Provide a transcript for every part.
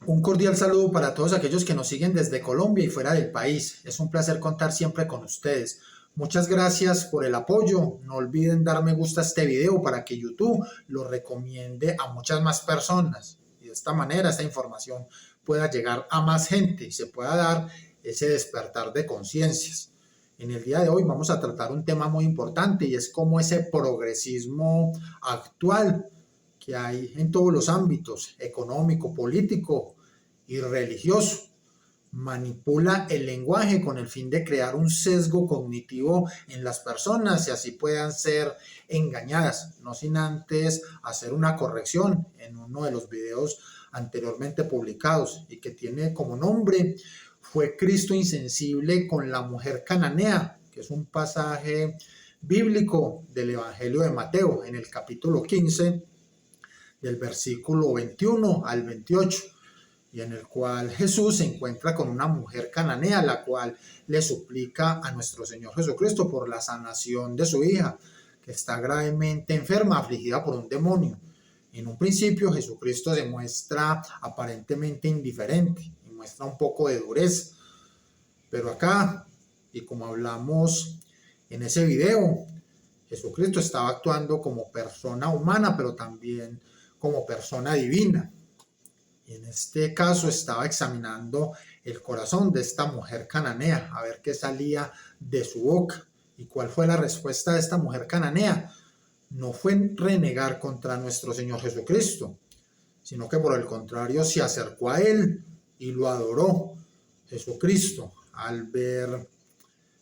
Un cordial saludo para todos aquellos que nos siguen desde Colombia y fuera del país. Es un placer contar siempre con ustedes. Muchas gracias por el apoyo. No olviden dar me gusta a este video para que YouTube lo recomiende a muchas más personas. Y de esta manera esta información pueda llegar a más gente y se pueda dar ese despertar de conciencias. En el día de hoy vamos a tratar un tema muy importante y es cómo ese progresismo actual que hay en todos los ámbitos, económico, político y religioso, manipula el lenguaje con el fin de crear un sesgo cognitivo en las personas y así puedan ser engañadas, no sin antes hacer una corrección en uno de los videos anteriormente publicados y que tiene como nombre "Fue Cristo insensible con la mujer cananea?", que es un pasaje bíblico del Evangelio de Mateo en el capítulo 15 del versículo 21 al 28, y en el cual Jesús se encuentra con una mujer cananea, la cual le suplica a nuestro Señor Jesucristo por la sanación de su hija, que está gravemente enferma, afligida por un demonio. En un principio Jesucristo se muestra aparentemente indiferente y muestra un poco de dureza, pero acá, y como hablamos en ese video, Jesucristo estaba actuando como persona humana, pero también como persona divina. Y en este caso estaba examinando el corazón de esta mujer cananea, a ver qué salía de su boca. ¿Y cuál fue la respuesta de esta mujer cananea? No fue renegar contra nuestro Señor Jesucristo, sino que por el contrario se acercó a Él y lo adoró. Jesucristo, al ver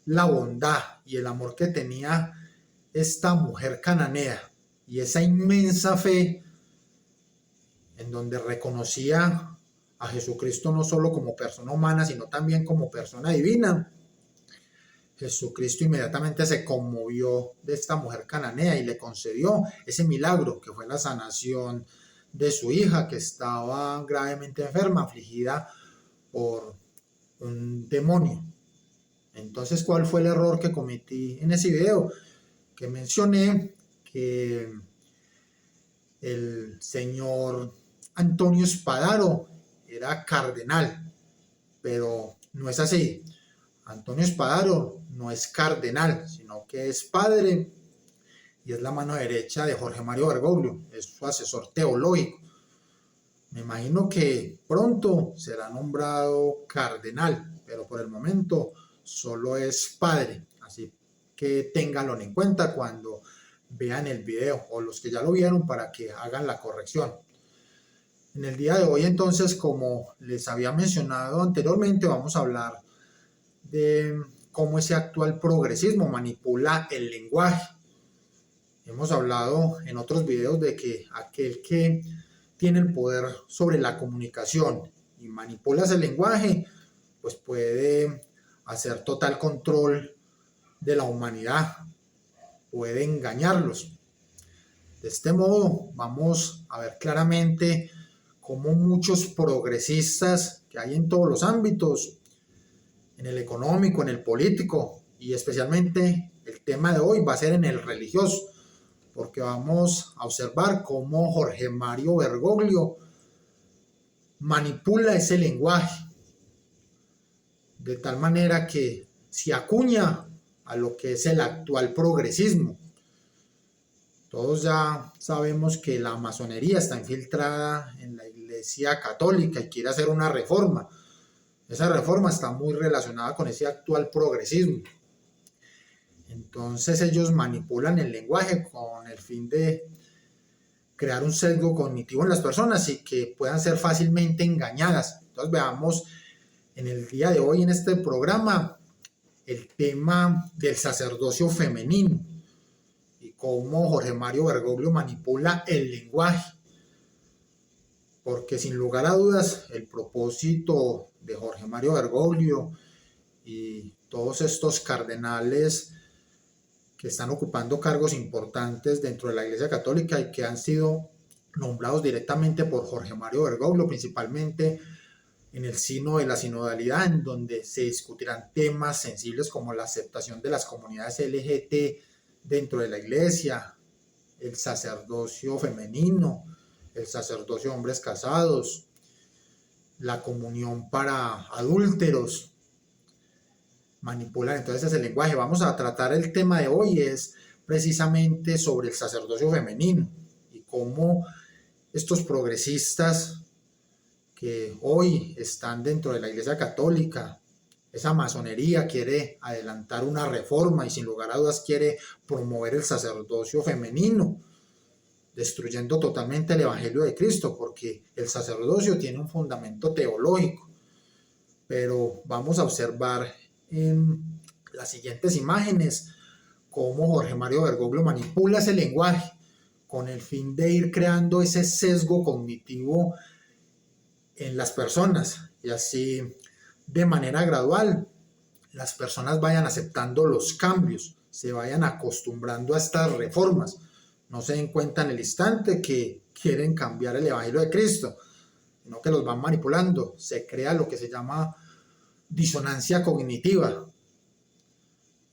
la bondad y el amor que tenía esta mujer cananea y esa inmensa fe en donde reconocía a Jesucristo no solo como persona humana, sino también como persona divina, Jesucristo inmediatamente se conmovió de esta mujer cananea y le concedió ese milagro que fue la sanación de su hija, que estaba gravemente enferma, afligida por un demonio. Entonces, ¿cuál fue el error que cometí en ese video? Que mencioné que el señor Antonio Spadaro era cardenal, pero no es así. Antonio Spadaro no es cardenal, sino que es padre y es la mano derecha de Jorge Mario Bergoglio, es su asesor teológico. Me imagino que pronto será nombrado cardenal, pero por el momento solo es padre, así que ténganlo en cuenta cuando vean el video o los que ya lo vieron para que hagan la corrección. En el día de hoy entonces, como les había mencionado anteriormente, vamos a hablar de cómo ese actual progresismo manipula el lenguaje. Hemos hablado en otros videos de que aquel que tiene el poder sobre la comunicación y manipula ese lenguaje, pues puede hacer total control de la humanidad, puede engañarlos. De este modo vamos a ver claramente cómo muchos progresistas que hay en todos los ámbitos, en el económico, en el político y especialmente el tema de hoy va a ser en el religioso, porque vamos a observar cómo Jorge Mario Bergoglio manipula ese lenguaje de tal manera que se acuña a lo que es el actual progresismo. Todos ya sabemos que la masonería está infiltrada en la Iglesia Católica y quiere hacer una reforma. Esa reforma está muy relacionada con ese actual progresismo. Entonces ellos manipulan el lenguaje con el fin de crear un sesgo cognitivo en las personas y que puedan ser fácilmente engañadas. Entonces veamos en el día de hoy en este programa el tema del sacerdocio femenino y cómo Jorge Mario Bergoglio manipula el lenguaje. Porque sin lugar a dudas el propósito de Jorge Mario Bergoglio y todos estos cardenales que están ocupando cargos importantes dentro de la Iglesia Católica y que han sido nombrados directamente por Jorge Mario Bergoglio, principalmente en el sino de la sinodalidad, en donde se discutirán temas sensibles como la aceptación de las comunidades LGBT dentro de la Iglesia, el sacerdocio femenino, el sacerdocio de hombres casados, la comunión para adúlteros, manipular entonces el lenguaje. Vamos a tratar el tema de hoy es precisamente sobre el sacerdocio femenino y cómo estos progresistas que hoy están dentro de la Iglesia Católica, esa masonería quiere adelantar una reforma y sin lugar a dudas quiere promover el sacerdocio femenino, destruyendo totalmente el Evangelio de Cristo, porque el sacerdocio tiene un fundamento teológico. Pero vamos a observar en las siguientes imágenes cómo Jorge Mario Bergoglio manipula ese lenguaje con el fin de ir creando ese sesgo cognitivo en las personas y así de manera gradual las personas vayan aceptando los cambios, se vayan acostumbrando a estas reformas, no se den cuenta en el instante que quieren cambiar el Evangelio de Cristo, sino que los van manipulando, se crea lo que se llama disonancia cognitiva.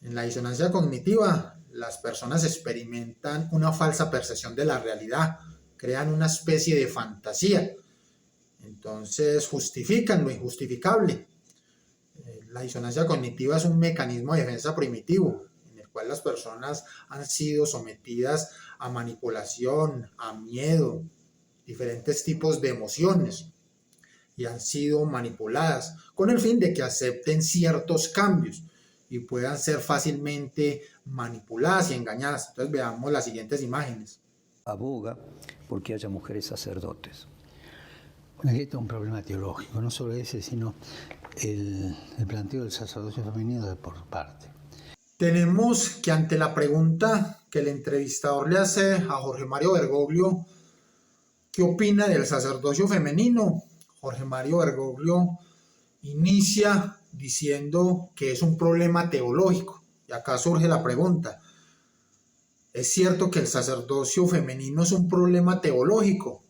En la disonancia cognitiva, las personas experimentan una falsa percepción de la realidad, crean una especie de fantasía, entonces justifican lo injustificable. La disonancia cognitiva es un mecanismo de defensa primitivo, en el cual las personas han sido sometidas a manipulación, a miedo, diferentes tipos de emociones, y han sido manipuladas con el fin de que acepten ciertos cambios y puedan ser fácilmente manipuladas y engañadas. Entonces veamos las siguientes imágenes. Aboga porque haya mujeres sacerdotes. Bueno, aquí está un problema teológico, no solo ese, sino el planteo del sacerdocio femenino de por parte. Tenemos que ante la pregunta que el entrevistador le hace a Jorge Mario Bergoglio, ¿qué opina del sacerdocio femenino? Jorge Mario Bergoglio inicia diciendo que es un problema teológico. Y acá surge la pregunta, ¿es cierto que el sacerdocio femenino es un problema teológico?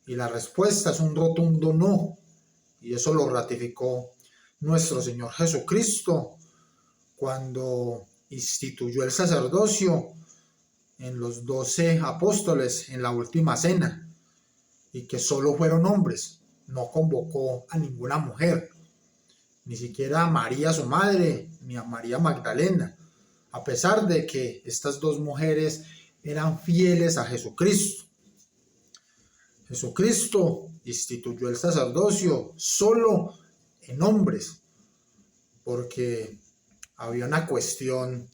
Y la respuesta es un rotundo no. Y eso lo ratificó nuestro Señor Jesucristo cuando instituyó el sacerdocio en los 12 apóstoles en la última cena, y que solo fueron hombres, no convocó a ninguna mujer, ni siquiera a María su madre, ni a María Magdalena, a pesar de que estas dos mujeres eran fieles a Jesucristo. Jesucristo instituyó el sacerdocio solo en hombres, porque había una cuestión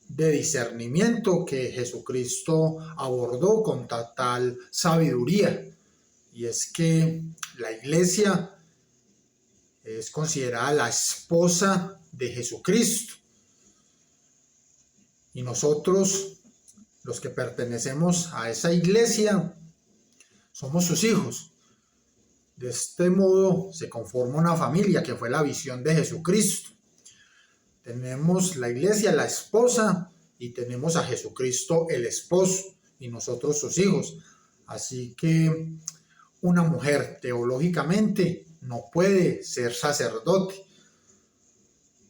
de discernimiento que Jesucristo abordó con total sabiduría, y es que la iglesia es considerada la esposa de Jesucristo, y nosotros, los que pertenecemos a esa iglesia, somos sus hijos. De este modo se conforma una familia, que fue la visión de Jesucristo. Tenemos la iglesia, la esposa, y tenemos a Jesucristo, el esposo, y nosotros sus hijos. Así que una mujer teológicamente no puede ser sacerdote,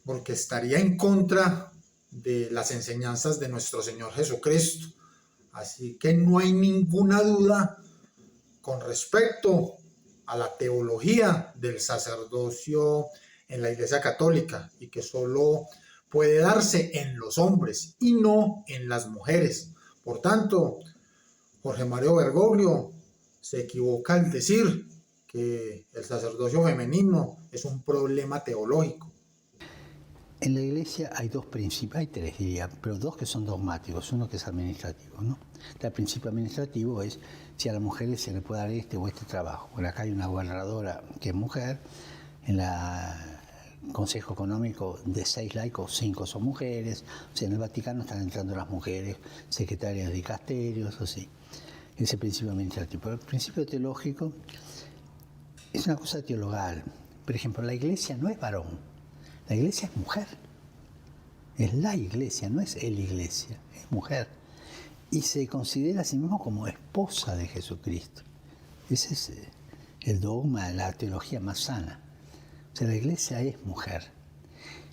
porque estaría en contra de las enseñanzas de nuestro Señor Jesucristo. Así que no hay ninguna duda con respecto a la teología del sacerdocio en la Iglesia Católica, y que solo puede darse en los hombres y no en las mujeres. Por tanto, Jorge Mario Bergoglio se equivoca al decir que el sacerdocio femenino es un problema teológico. En la iglesia hay dos principios, hay tres diría, pero dos que son dogmáticos, uno que es administrativo, ¿no? El principio administrativo es si a las mujeres se le puede dar este o este trabajo. Por acá hay una gobernadora que es mujer, en el Consejo Económico de 6 laicos, 5 son mujeres, o sea, en el Vaticano están entrando las mujeres, secretarias de dicasterios, así. Ese principio administrativo. Pero el principio teológico es una cosa teologal. Por ejemplo, la iglesia no es varón, la iglesia es mujer. Es la iglesia, no es el iglesia, es mujer. Y se considera a sí mismo como esposa de Jesucristo. Ese es el dogma de la teología más sana. O sea, la iglesia es mujer.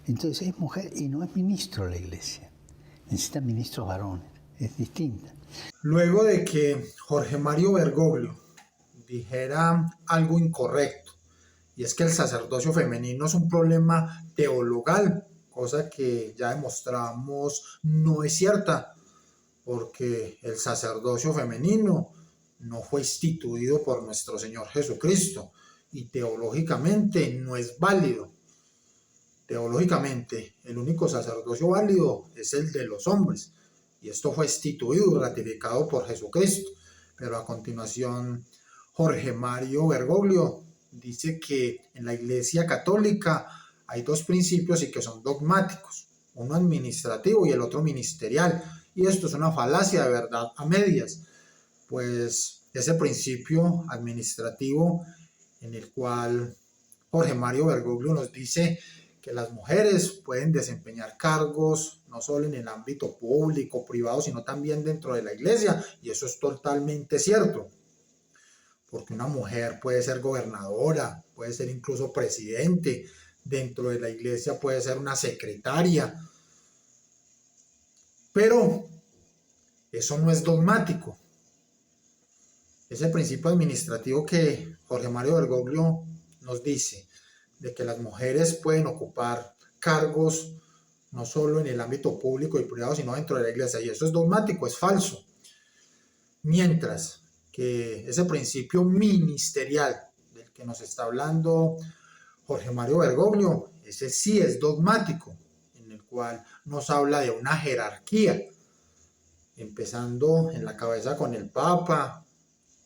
Entonces es mujer y no es ministro la iglesia. Necesita ministros varones, es distinta. Luego de que Jorge Mario Bergoglio dijera algo incorrecto, y es que el sacerdocio femenino es un problema teologal, cosa que ya demostramos no es cierta, porque el sacerdocio femenino no fue instituido por nuestro Señor Jesucristo y teológicamente no es válido. Teológicamente, el único sacerdocio válido es el de los hombres, y esto fue instituido y ratificado por Jesucristo. Pero a continuación, Jorge Mario Bergoglio dice que en la Iglesia Católica hay dos principios y que son dogmáticos, uno administrativo y el otro ministerial, y esto es una falacia de verdad a medias, pues ese principio administrativo en el cual Jorge Mario Bergoglio nos dice que las mujeres pueden desempeñar cargos no solo en el ámbito público, privado, sino también dentro de la iglesia, y eso es totalmente cierto, porque una mujer puede ser gobernadora, puede ser incluso presidente, dentro de la iglesia puede ser una secretaria, pero eso no es dogmático. Ese principio administrativo que Jorge Mario Bergoglio nos dice, de que las mujeres pueden ocupar cargos no solo en el ámbito público y privado, sino dentro de la iglesia, y eso es dogmático, es falso. Mientras que ese principio ministerial del que nos está hablando Jorge Mario Bergoglio, ese sí es dogmático, en el cual nos habla de una jerarquía, empezando en la cabeza con el Papa,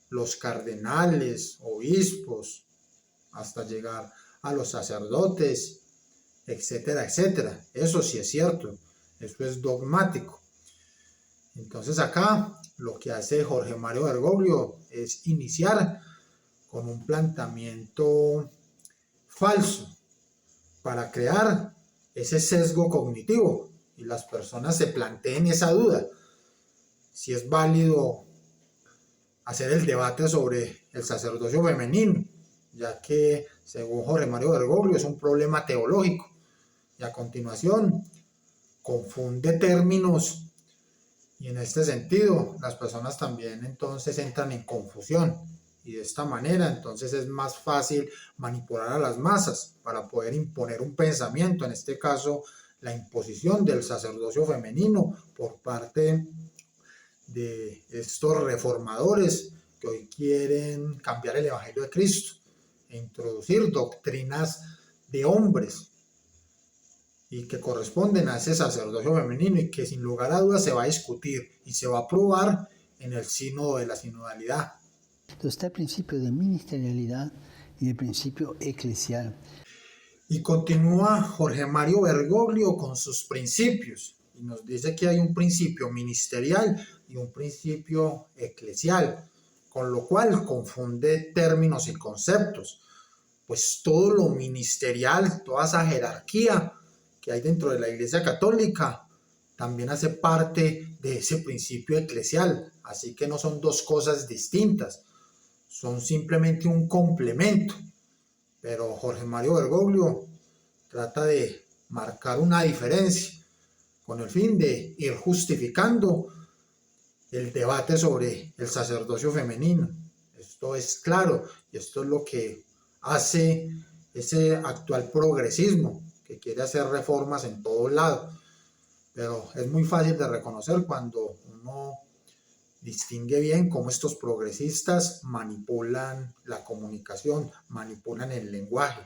los cardenales, obispos, hasta llegar a los sacerdotes, etcétera, etcétera. Eso sí es cierto, eso es dogmático. Entonces acá lo que hace Jorge Mario Bergoglio es iniciar con un planteamiento falso para crear ese sesgo cognitivo y las personas se planteen esa duda, si es válido hacer el debate sobre el sacerdocio femenino, ya que según Jorge Mario Bergoglio es un problema teológico, y a continuación confunde términos, y en este sentido las personas también entonces entran en confusión, y de esta manera entonces es más fácil manipular a las masas para poder imponer un pensamiento, en este caso la imposición del sacerdocio femenino por parte de estos reformadores que hoy quieren cambiar el Evangelio de Cristo e introducir doctrinas de hombres y que corresponden a ese sacerdocio femenino, y que sin lugar a dudas se va a discutir y se va a aprobar en el sínodo de la sinodalidad. Entonces está el principio de ministerialidad y el principio eclesial. Y continúa Jorge Mario Bergoglio con sus principios y nos dice que hay un principio ministerial y un principio eclesial, con lo cual confunde términos y conceptos, pues todo lo ministerial, toda esa jerarquía que hay dentro de la Iglesia Católica también hace parte de ese principio eclesial, así que no son dos cosas distintas, son simplemente un complemento. Pero Jorge Mario Bergoglio trata de marcar una diferencia con el fin de ir justificando el debate sobre el sacerdocio femenino. Esto es claro, y esto es lo que hace ese actual progresismo que quiere hacer reformas en todo lado, pero es muy fácil de reconocer cuando uno distingue bien cómo estos progresistas manipulan la comunicación, manipulan el lenguaje.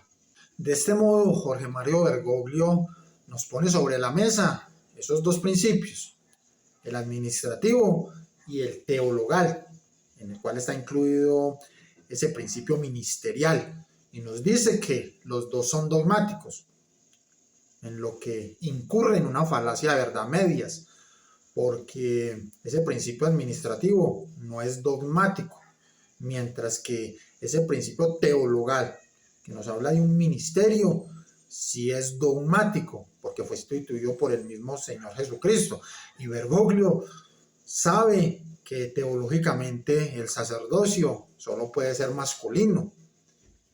De este modo, Jorge Mario Bergoglio nos pone sobre la mesa esos dos principios, el administrativo y el teologal, en el cual está incluido ese principio ministerial, y nos dice que los dos son dogmáticos, en lo que incurre en una falacia de verdad medias, porque ese principio administrativo no es dogmático, mientras que ese principio teologal, que nos habla de un ministerio, sí es dogmático, porque fue instituido por el mismo Señor Jesucristo. Y Bergoglio sabe que teológicamente el sacerdocio solo puede ser masculino,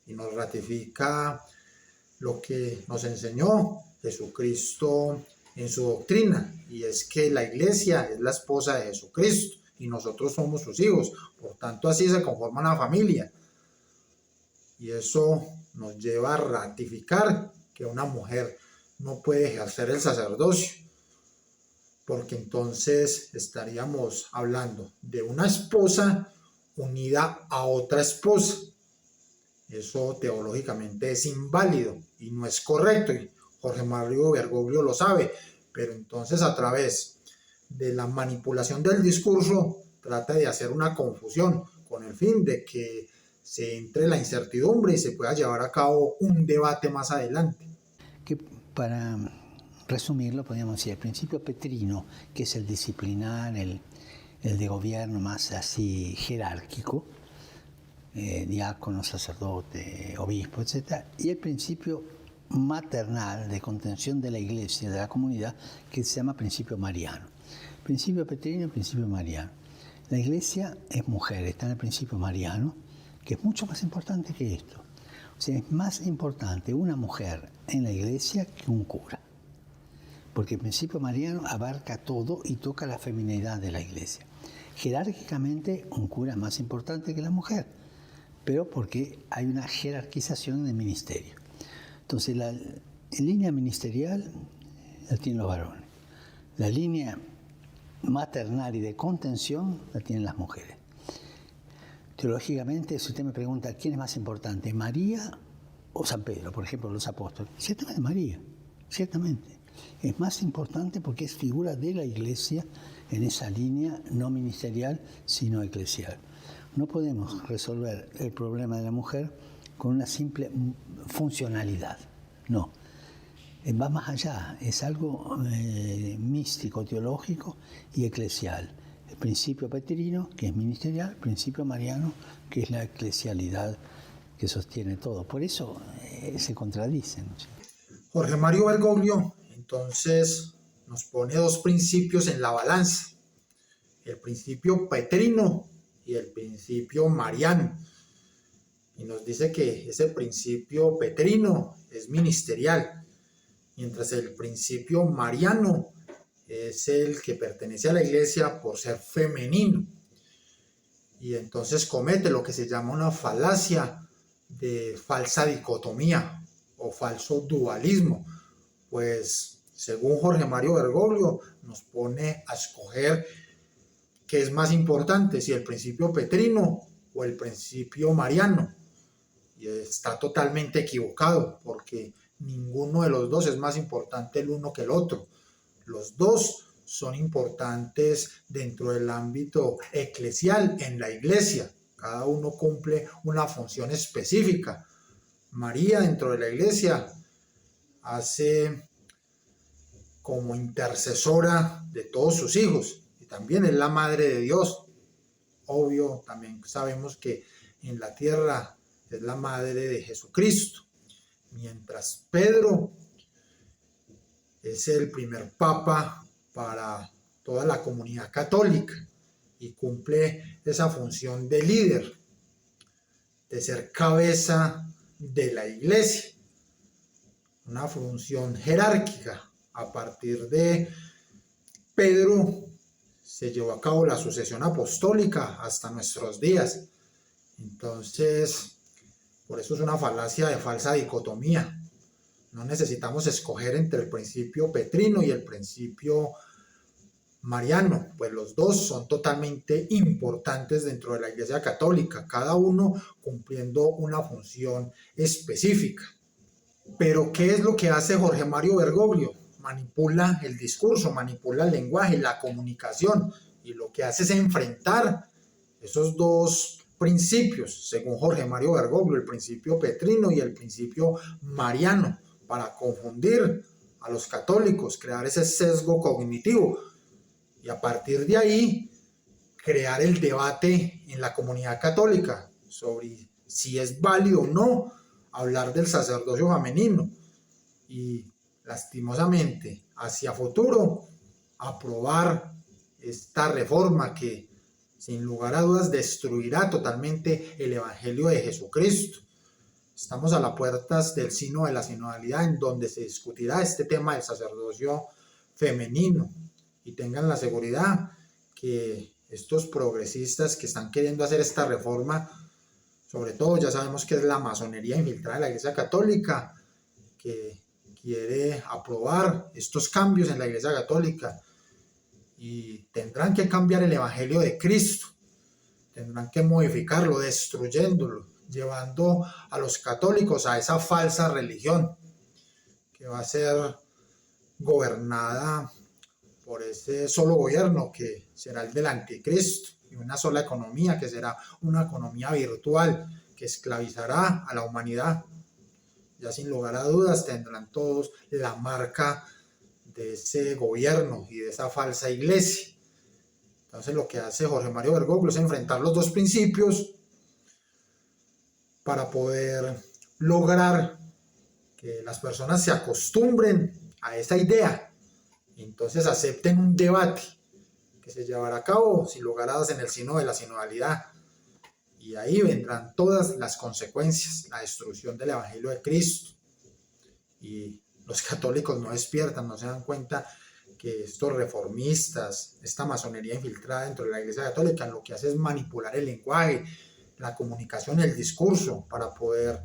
y nos ratifica lo que nos enseñó Jesucristo en su doctrina, y es que la iglesia es la esposa de Jesucristo, y nosotros somos sus hijos. Por tanto, así se conforma una familia. Y eso nos lleva a ratificar que una mujer no puede ejercer el sacerdocio, porque entonces estaríamos hablando de una esposa unida a otra esposa. Eso teológicamente es inválido y no es correcto, y Jorge Mario Bergoglio lo sabe, pero entonces a través de la manipulación del discurso trata de hacer una confusión con el fin de que se entre la incertidumbre y se pueda llevar a cabo un debate más adelante. Que para resumirlo, podríamos decir, el principio petrino, que es el disciplinar, el de gobierno más así jerárquico, diácono, sacerdote, obispo, etc. Y el principio maternal de contención de la iglesia, de la comunidad, que se llama principio mariano. Principio petrino y principio mariano. La iglesia es mujer, está en el principio mariano, que es mucho más importante que esto. O sea, es más importante una mujer en la iglesia que un cura. Porque el principio mariano abarca todo y toca la feminidad de la iglesia. Jerárquicamente, un cura es más importante que la mujer, pero porque hay una jerarquización del ministerio. Entonces, la línea ministerial la tienen los varones. La línea maternal y de contención la tienen las mujeres. Teológicamente, si usted me pregunta quién es más importante, María o San Pedro, por ejemplo, los apóstoles, ciertamente María, ciertamente. Es más importante porque es figura de la iglesia en esa línea no ministerial, sino eclesial. No podemos resolver el problema de la mujer con una simple funcionalidad, no. Va más allá, es algo místico, teológico y eclesial. El principio petrino, que es ministerial, el principio mariano, que es la eclesialidad que sostiene todo. Por eso se contradicen. Jorge Mario Bergoglio entonces nos pone dos principios en la balanza: el principio petrino y el principio mariano. Y nos dice que ese principio petrino es ministerial, mientras el principio mariano es el que pertenece a la iglesia por ser femenino. Y entonces comete lo que se llama una falacia de falsa dicotomía o falso dualismo, pues según Jorge Mario Bergoglio nos pone a escoger qué es más importante, si el principio petrino o el principio mariano. Y está totalmente equivocado, porque ninguno de los dos es más importante el uno que el otro. Los dos son importantes dentro del ámbito eclesial en la iglesia. Cada uno cumple una función específica. María dentro de la iglesia hace como intercesora de todos sus hijos y también es la madre de Dios. Obvio, también sabemos que en la tierra es la madre de Jesucristo, mientras Pedro es el primer papa para toda la comunidad católica y cumple esa función de líder, de ser cabeza de la iglesia, una función jerárquica. A partir de Pedro se llevó a cabo la sucesión apostólica hasta nuestros días. Entonces, por eso es una falacia de falsa dicotomía. No necesitamos escoger entre el principio petrino y el principio mariano, pues los dos son totalmente importantes dentro de la Iglesia Católica, cada uno cumpliendo una función específica. Pero ¿qué es lo que hace Jorge Mario Bergoglio? Manipula el discurso, manipula el lenguaje, la comunicación, y lo que hace es enfrentar esos dos principios, según Jorge Mario Bergoglio, el principio petrino y el principio mariano, para confundir a los católicos, crear ese sesgo cognitivo y a partir de ahí crear el debate en la comunidad católica sobre si es válido o no hablar del sacerdocio femenino y lastimosamente hacia futuro aprobar esta reforma que sin lugar a dudas destruirá totalmente el evangelio de Jesucristo. Estamos a las puertas del Sínodo de la Sinodalidad, en donde se discutirá este tema del sacerdocio femenino, y tengan la seguridad que estos progresistas que están queriendo hacer esta reforma, sobre todo ya sabemos que es la masonería infiltrada de la Iglesia Católica, que quiere aprobar estos cambios en la Iglesia Católica, y tendrán que cambiar el Evangelio de Cristo, tendrán que modificarlo, destruyéndolo, llevando a los católicos a esa falsa religión que va a ser gobernada por ese solo gobierno que será el del anticristo, y una sola economía que será una economía virtual que esclavizará a la humanidad. Ya sin lugar a dudas tendrán todos la marca de ese gobierno y de esa falsa iglesia. Entonces lo que hace Jorge Mario Bergoglio es enfrentar los dos principios para poder lograr que las personas se acostumbren a esa idea y entonces acepten un debate que se llevará a cabo sin lugar a dudas en el sino de la sinodalidad, y ahí vendrán todas las consecuencias, la destrucción del Evangelio de Cristo. Y los católicos no despiertan, no se dan cuenta que estos reformistas, esta masonería infiltrada dentro de la Iglesia Católica, lo que hace es manipular el lenguaje, la comunicación, el discurso, para poder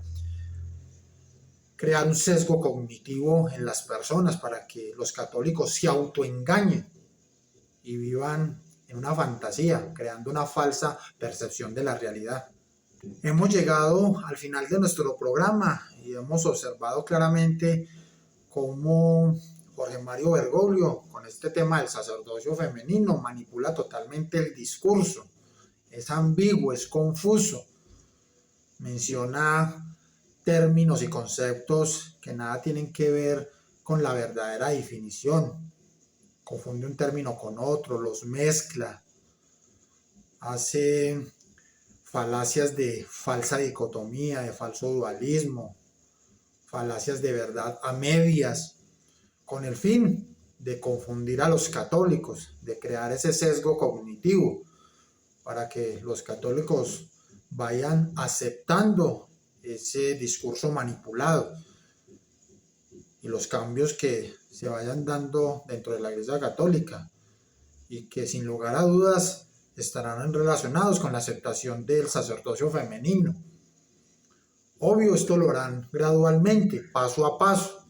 crear un sesgo cognitivo en las personas, para que los católicos se autoengañen y vivan en una fantasía, creando una falsa percepción de la realidad. Hemos llegado al final de nuestro programa y hemos observado claramente cómo Jorge Mario Bergoglio, con este tema del sacerdocio femenino, manipula totalmente el discurso. Es ambiguo, es confuso. Menciona términos y conceptos que nada tienen que ver con la verdadera definición. Confunde un término con otro, los mezcla, hace falacias de falsa dicotomía, de falso dualismo, falacias de verdad a medias, con el fin de confundir a los católicos, de crear ese sesgo cognitivo, para que los católicos vayan aceptando ese discurso manipulado y los cambios que se vayan dando dentro de la Iglesia Católica, y que sin lugar a dudas estarán relacionados con la aceptación del sacerdocio femenino. Obvio, esto lo harán gradualmente, paso a paso,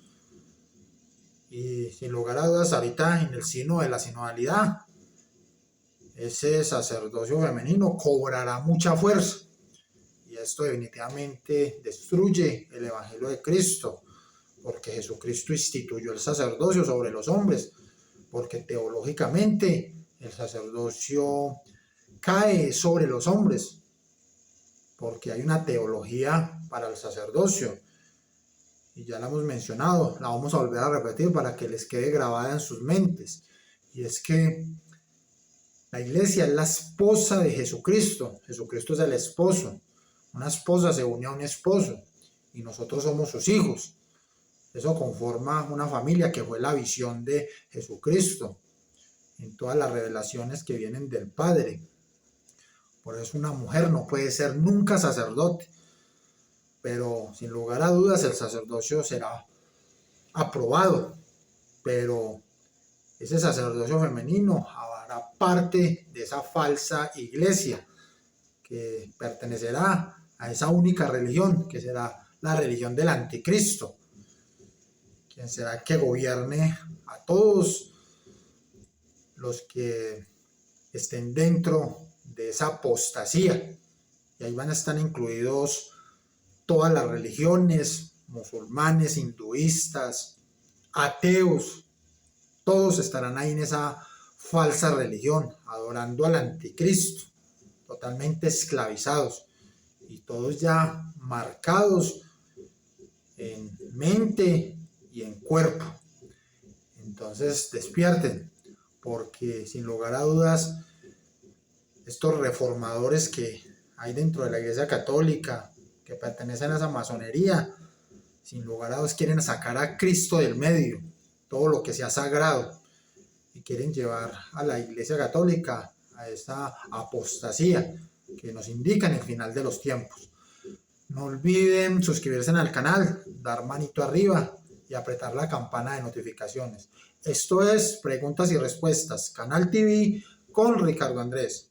y sin lugar a dudas ahorita en el sino de la sinodalidad ese sacerdocio femenino cobrará mucha fuerza, y esto definitivamente destruye el Evangelio de Cristo, porque Jesucristo instituyó el sacerdocio sobre los hombres, porque teológicamente el sacerdocio cae sobre los hombres, porque hay una teología para el sacerdocio, y ya la hemos mencionado, la vamos a volver a repetir para que les quede grabada en sus mentes, y es que la iglesia es la esposa de Jesucristo. Jesucristo es el esposo. Una esposa se une a un esposo y nosotros somos sus hijos. Eso conforma una familia, que fue la visión de Jesucristo en todas las revelaciones que vienen del Padre. Por eso una mujer no puede ser nunca sacerdote, pero sin lugar a dudas el sacerdocio será aprobado, pero ese sacerdocio femenino hará parte de esa falsa iglesia que pertenecerá a esa única religión, que será la religión del anticristo, quien será que gobierne a todos los que estén dentro de esa apostasía, y ahí van a estar incluidos todas las religiones, musulmanes, hinduistas, ateos, todos estarán ahí en esa falsa religión, adorando al anticristo, totalmente esclavizados, y todos ya marcados en mente y en cuerpo. Entonces despierten, porque sin lugar a dudas estos reformadores que hay dentro de la Iglesia Católica, que pertenecen a esa masonería, sin lugar a dudas quieren sacar a Cristo del medio, todo lo que sea sagrado, y quieren llevar a la Iglesia Católica a esa apostasía que nos indica en el final de los tiempos. No olviden suscribirse al canal, dar manito arriba y apretar la campana de notificaciones. Esto es Preguntas y Respuestas, Canal TV con Ricardo Andrés.